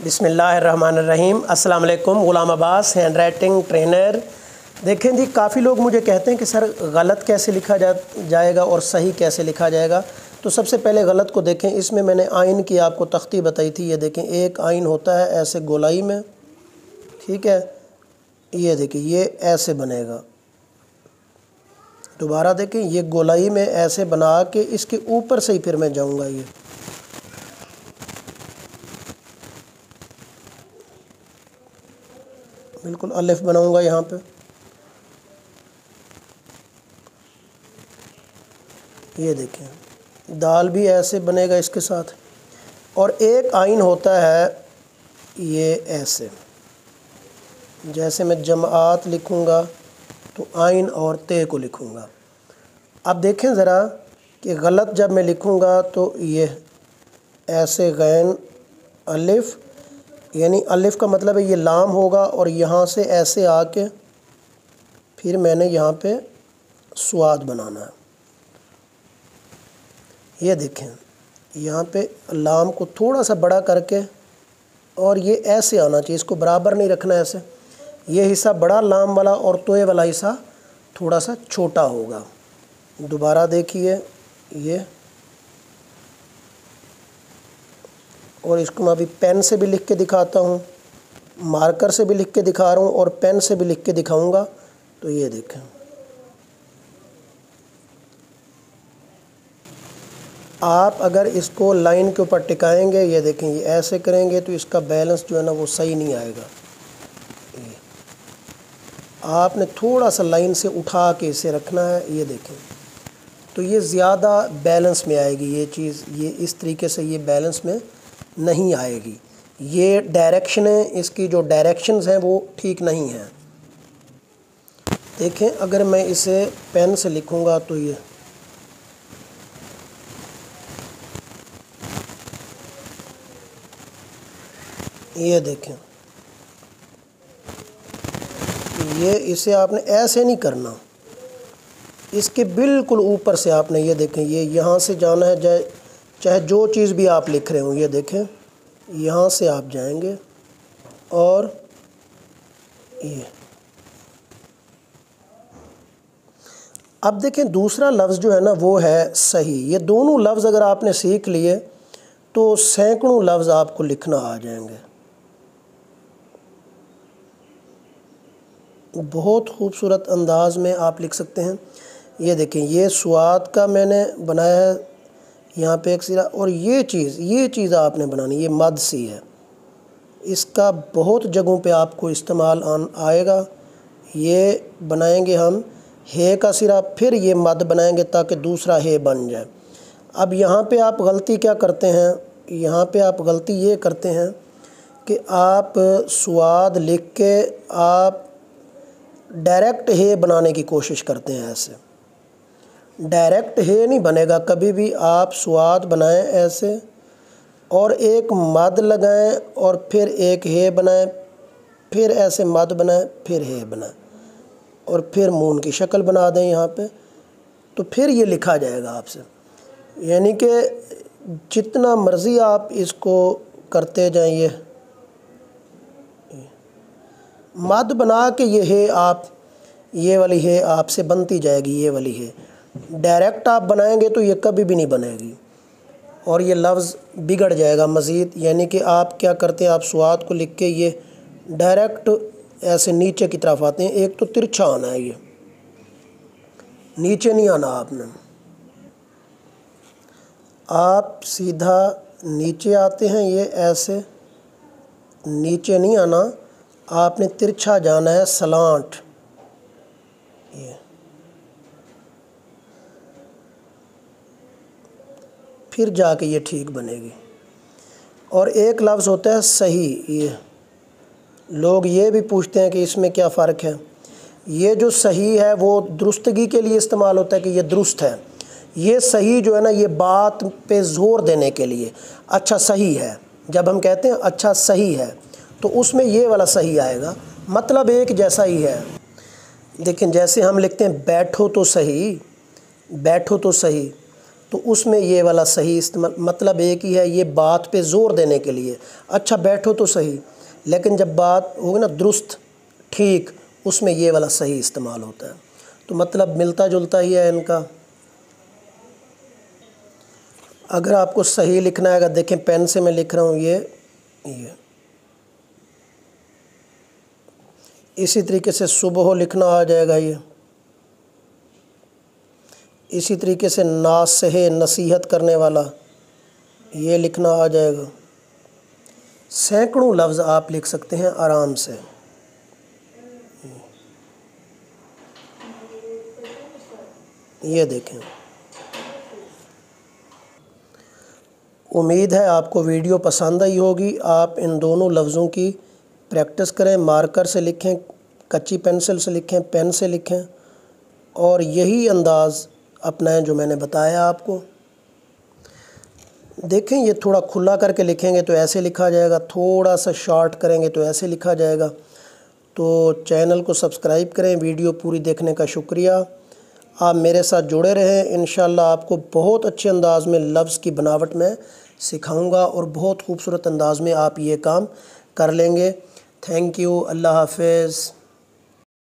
बिस्मिल्लाहिर्रहमानिर्रहीम। अस्सलाम वालेकुम। ग़ुलाम अब्बास, हैंड राइटिंग ट्रेनर। देखें जी, काफ़ी लोग मुझे कहते हैं कि सर गलत कैसे लिखा जाएगा और सही कैसे लिखा जाएगा। तो सबसे पहले गलत को देखें। इसमें मैंने आइन की आपको तख्ती बताई थी। ये देखें, एक आइन होता है ऐसे गोलाई में, ठीक है। ये देखिए, ये ऐसे बनेगा। दोबारा देखें, ये गोलाई में ऐसे बना के इसके ऊपर से ही फिर मैं जाऊंगा। ये बिल्कुल अलिफ बनाऊंगा यहाँ पे। ये देखें, दाल भी ऐसे बनेगा इसके साथ। और एक आइन होता है ये ऐसे, जैसे मैं जमात लिखूँगा तो आइन और ते को लिखूँगा। अब देखें ज़रा कि गलत जब मैं लिखूँगा तो ये ऐसे गैन अलिफ, यानी अलिफ का मतलब है ये लाम होगा और यहाँ से ऐसे आके फिर मैंने यहाँ पे स्वाद बनाना है। ये देखें, यहाँ पे लाम को थोड़ा सा बड़ा करके और ये ऐसे आना चाहिए, इसको बराबर नहीं रखना है ऐसे। ये हिस्सा बड़ा लाम वाला और तोए वाला हिस्सा थोड़ा सा छोटा होगा। दोबारा देखिए ये, और इसको मैं अभी पेन से भी लिख के दिखाता हूँ, मार्कर से भी लिख के दिखा रहा हूँ और पेन से भी लिख के दिखाऊंगा। तो ये देखें, आप अगर इसको लाइन के ऊपर टिकाएंगे, ये देखें, ये ऐसे करेंगे तो इसका बैलेंस जो है ना वो सही नहीं आएगा। ये आपने थोड़ा सा लाइन से उठा के इसे रखना है। ये देखें, तो ये ज़्यादा बैलेंस में आएगी ये चीज़। ये इस तरीके से ये बैलेंस में नहीं आएगी। ये डायरेक्शन है, इसकी जो डायरेक्शंस हैं वो ठीक नहीं हैं। देखें, अगर मैं इसे पेन से लिखूँगा तो ये देखें, ये इसे आपने ऐसे नहीं करना, इसके बिल्कुल ऊपर से आपने, ये देखें, ये यहाँ से जाना है। चाहे जो चीज़ भी आप लिख रहे हो, ये देखें, यहाँ से आप जाएंगे और ये। अब देखें, दूसरा लफ्ज़ जो है ना वो है सही। ये दोनों लफ्ज़ अगर आपने सीख लिए तो सैकड़ों लफ्ज़ आपको लिखना आ जाएंगे। बहुत खूबसूरत अंदाज में आप लिख सकते हैं। ये देखें, ये स्वाद का मैंने बनाया है यहाँ पे एक सिरा, और ये चीज़ आपने बनानी, ये मद सी है। इसका बहुत जगहों पे आपको इस्तेमाल आएगा। ये बनाएंगे हम हे का सिरा, फिर ये मद बनाएंगे ताकि दूसरा हे बन जाए। अब यहाँ पे आप गलती क्या करते हैं, यहाँ पे आप गलती ये करते हैं कि आप स्वाद लिख के आप डायरेक्ट हे बनाने की कोशिश करते हैं। ऐसे डायरेक्ट हे नहीं बनेगा कभी भी। आप स्वाद बनाएं ऐसे और एक मद लगाएं और फिर एक हे बनाएं, फिर ऐसे मद बनाएं, फिर हे बनाएं और फिर मून की शक्ल बना दें यहाँ पे। तो फिर ये लिखा जाएगा आपसे। यानी कि जितना मर्ज़ी आप इसको करते जाएं, ये मद बना के ये हे आप, ये वाली हे आपसे बनती जाएगी। ये वाली हे डायरेक्ट आप बनाएंगे तो ये कभी भी नहीं बनेगी और ये लफ्ज़ बिगड़ जाएगा मज़ीद। यानी कि आप क्या करते हैं, आप स्वाद को लिख के ये डायरेक्ट ऐसे नीचे की तरफ आते हैं। एक तो तिरछा आना है, ये नीचे नहीं आना आपने। आप सीधा नीचे आते हैं, ये ऐसे नीचे नहीं आना, आपने तिरछा जाना है, सलांट। ये फिर जाके ये ठीक बनेगी। और एक लफ्ज़ होता है सही। ये लोग ये भी पूछते हैं कि इसमें क्या फ़र्क है। ये जो सही है वो दुरुस्तगी के लिए इस्तेमाल होता है कि ये दुरुस्त है। ये सही जो है ना, ये बात पे ज़ोर देने के लिए, अच्छा सही है। जब हम कहते हैं अच्छा सही है तो उसमें ये वाला सही आएगा, मतलब एक जैसा ही है। लेकिन जैसे हम लिखते हैं बैठो तो सही, बैठो तो सही, तो उसमें ये वाला सही इस्तेमाल, मतलब एक ही है, ये बात पे ज़ोर देने के लिए। अच्छा बैठो तो सही, लेकिन जब बात होगी ना दुरुस्त ठीक, उसमें ये वाला सही इस्तेमाल होता है। तो मतलब मिलता जुलता ही है इनका। अगर आपको सही लिखना है, अगर देखें पेन से मैं लिख रहा हूँ ये इसी तरीके से सुबह लिखना आ जाएगा ये। इसी तरीके से नासहे नसीहत करने वाला ये लिखना आ जाएगा। सैकड़ों लफ्ज़ आप लिख सकते हैं आराम से। ये देखें। उम्मीद है आपको वीडियो पसंद आई होगी। आप इन दोनों लफ्ज़ों की प्रैक्टिस करें, मार्कर से लिखें, कच्ची पेंसिल से लिखें, पेन से लिखें, और यही अंदाज़ अपनाएं जो मैंने बताया आपको। देखें ये थोड़ा खुला करके लिखेंगे तो ऐसे लिखा जाएगा, थोड़ा सा शॉर्ट करेंगे तो ऐसे लिखा जाएगा। तो चैनल को सब्सक्राइब करें। वीडियो पूरी देखने का शुक्रिया। आप मेरे साथ जुड़े रहें। इंशाल्लाह आपको बहुत अच्छे अंदाज़ में लफ्ज़ की बनावट में सिखाऊंगा और बहुत खूबसूरत अंदाज़ में आप ये काम कर लेंगे। Thank you. अल्लाह हाफ़िज़।